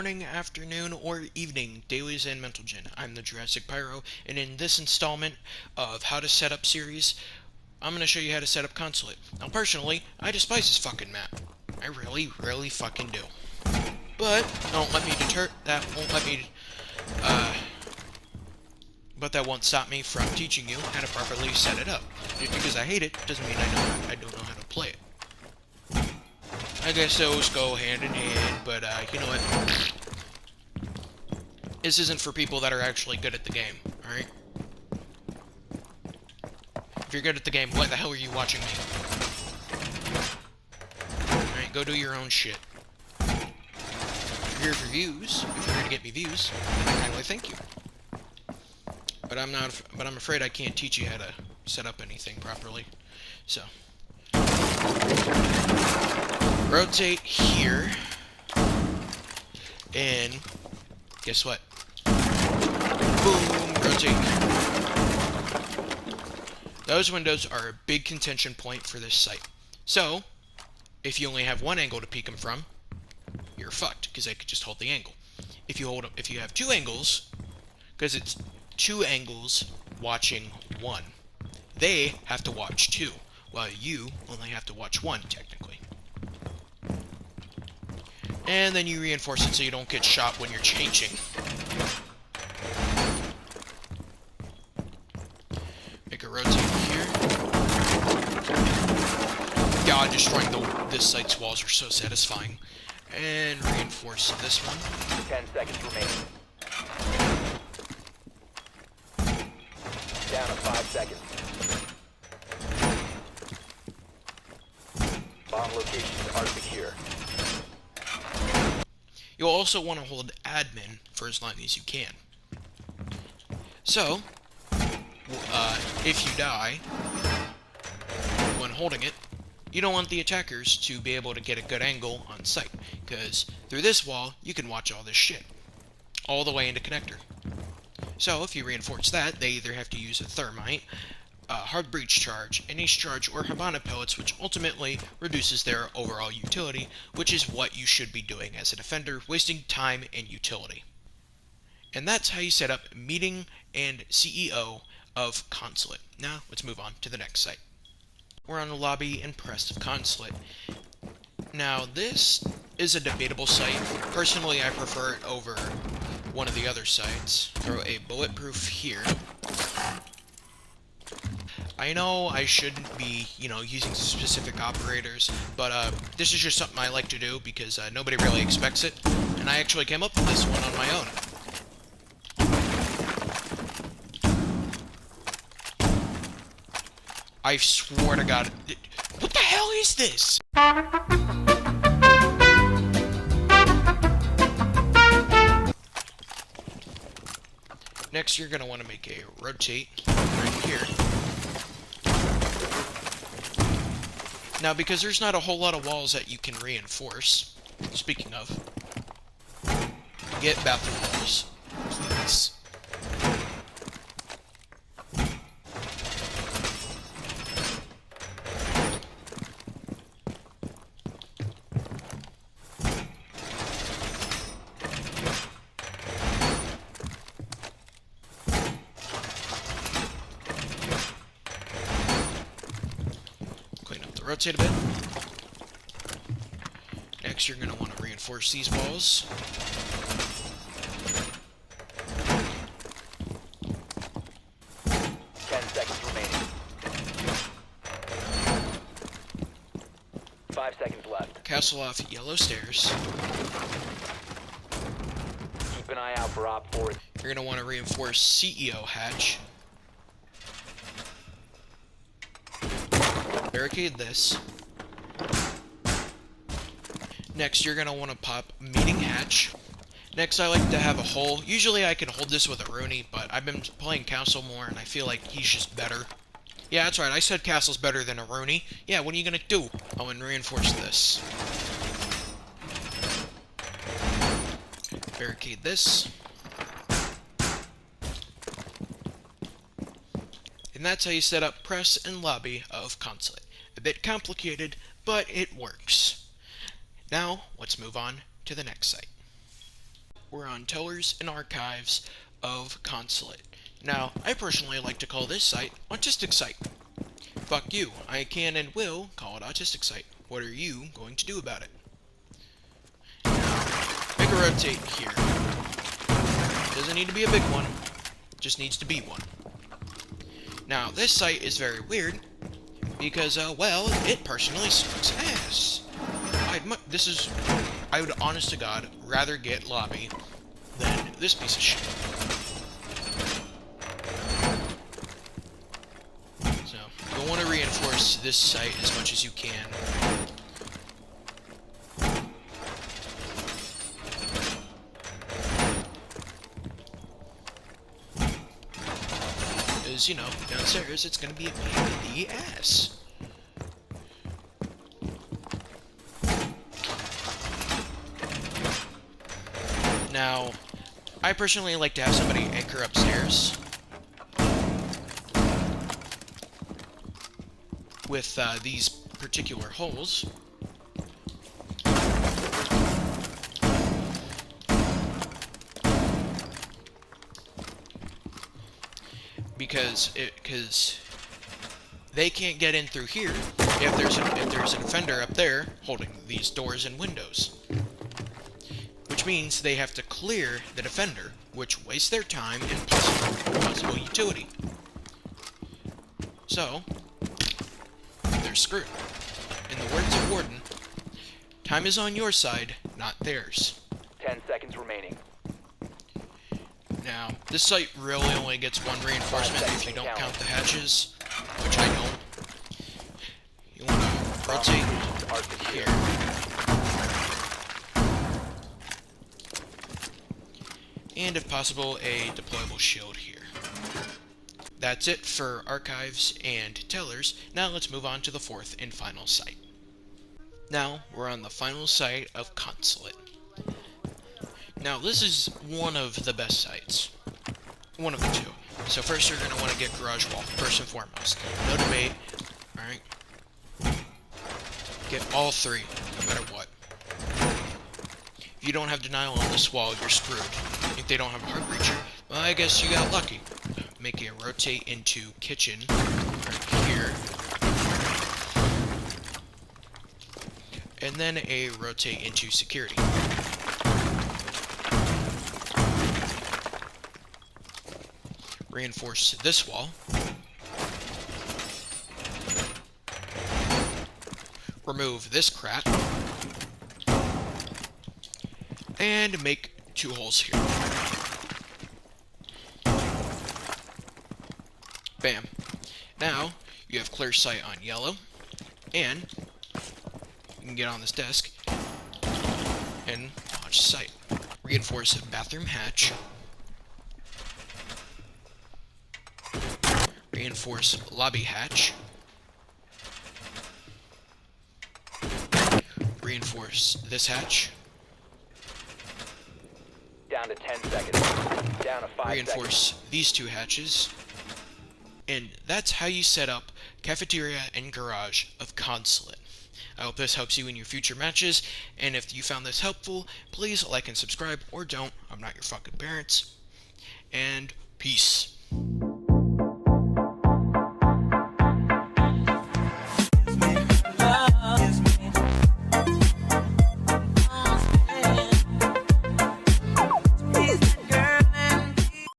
Morning, afternoon, or evening, dailies and mental gen. I'm the Jurassic Pyro, and in this installment of How to Set Up series, I'm going to show you how to set up Consulate. Now, personally, I despise this fucking map. I really, really fucking do. But, but that won't stop me from teaching you how to properly set it up. Just because I hate it, doesn't mean I don't know how to play it. I guess those go hand in hand, but, you know what? This isn't for people that are actually good at the game, alright? If you're good at the game, why the hell are you watching me? Alright, go do your own shit. If you're here for views, if you're here to get me views, then I kindly thank you. But I'm afraid I can't teach you how to set up anything properly. So, rotate here, and guess what? Boom, rotate. Those windows are a big contention point for this site. So, if you only have one angle to peek them from, you're fucked, because they could just hold the angle. If you have two angles, because it's two angles watching one, they have to watch two, while you only have to watch one, technically. And then you reinforce it so you don't get shot when you're changing. Make a rotate here. God, destroying this site's walls are so satisfying. And reinforce this one. 10 seconds remaining. Down to 5 seconds. Bomb locations are secure. You'll also want to hold admin for as long as you can. So, if you die when holding it, you don't want the attackers to be able to get a good angle on sight, because through this wall, you can watch all this shit, all the way into connector. So, if you reinforce that, they either have to use a thermite, a hard breach charge, an ace charge, or Habana pellets, which ultimately reduces their overall utility, which is what you should be doing as a defender, wasting time and utility. And that's how you set up meeting and CEO of Consulate. Now, let's move on to the next site. We're on the lobby and press of Consulate. Now, this is a debatable site. Personally, I prefer it over one of the other sites. Throw a bulletproof here. I know I shouldn't be, using specific operators, but this is just something I like to do because nobody really expects it, and I actually came up with this one on my own. I swear to God, what the hell is this? Next, you're going to want to make a rotate right here. Now, because there's not a whole lot of walls that you can reinforce, speaking of, get bathroom walls, please. Rotate a bit. Next, you're going to want to reinforce these walls. Remaining. 5 seconds left. Castle off yellow stairs. Keep an eye out for Op 4. You're going to want to reinforce CEO hatch. Barricade this. Next, you're going to want to pop meeting hatch. Next, I like to have a hole. Usually I can hold this with a Rooney, but I've been playing Castle more, and I feel like he's just better. Yeah, that's right, I said Castle's better than a Rooney. Yeah, what are you going to do? Oh, and reinforce this. Barricade this. And that's how you set up press and lobby of Consulate. A bit complicated, but it works. Now, let's move on to the next site. we're on Tellers and Archives of Consulate. Now, I personally like to call this site Autistic Site. Fuck you, I can and will call it Autistic Site. What are you going to do about it? Now, make a rotate here. Doesn't need to be a big one, just needs to be one. Now, this site is very weird, because, well, it personally sucks ass. I would, honest to God, rather get Lobby than this piece of shit. So, you'll want to reinforce this site as much as you can. Because, you know, downstairs it's going to be a pain in the ass. Now, I personally like to have somebody anchor upstairs with these particular holes. Because they can't get in through here if there's an offender up there holding these doors and windows. Which means they have to clear the defender, which wastes their time and possible utility. So, they're screwed. In the words of Warden, time is on your side, not theirs. 10 seconds remaining. Now, this site really only gets one reinforcement if you don't count the hatches, which I don't. You want to rotate here. And if possible, a deployable shield here. That's it for archives and tellers. Now let's move on to the fourth and final site. Now we're on the final site of Consulate. Now this is one of the best sites. One of the two. So first you're going to want to get Garage Wall, first and foremost. No debate. Alright. Get all three, no matter what. If you don't have denial on this wall, you're screwed. If they don't have a heart breacher, well, I guess you got lucky. Make a rotate into kitchen right here. And then a rotate into security. Reinforce this wall. Remove this crap. And make 2 holes here. Bam. Now, you have clear sight on yellow, and you can get on this desk and launch sight. Reinforce bathroom hatch. Reinforce lobby hatch. Reinforce this hatch. Down to 10 seconds. Down to 5 Reinforce seconds. these 2 hatches. And that's how you set up Cafeteria and Garage of Consulate. I hope this helps you in your future matches, and if you found this helpful, please like and subscribe, or don't. I'm not your fucking parents. And peace.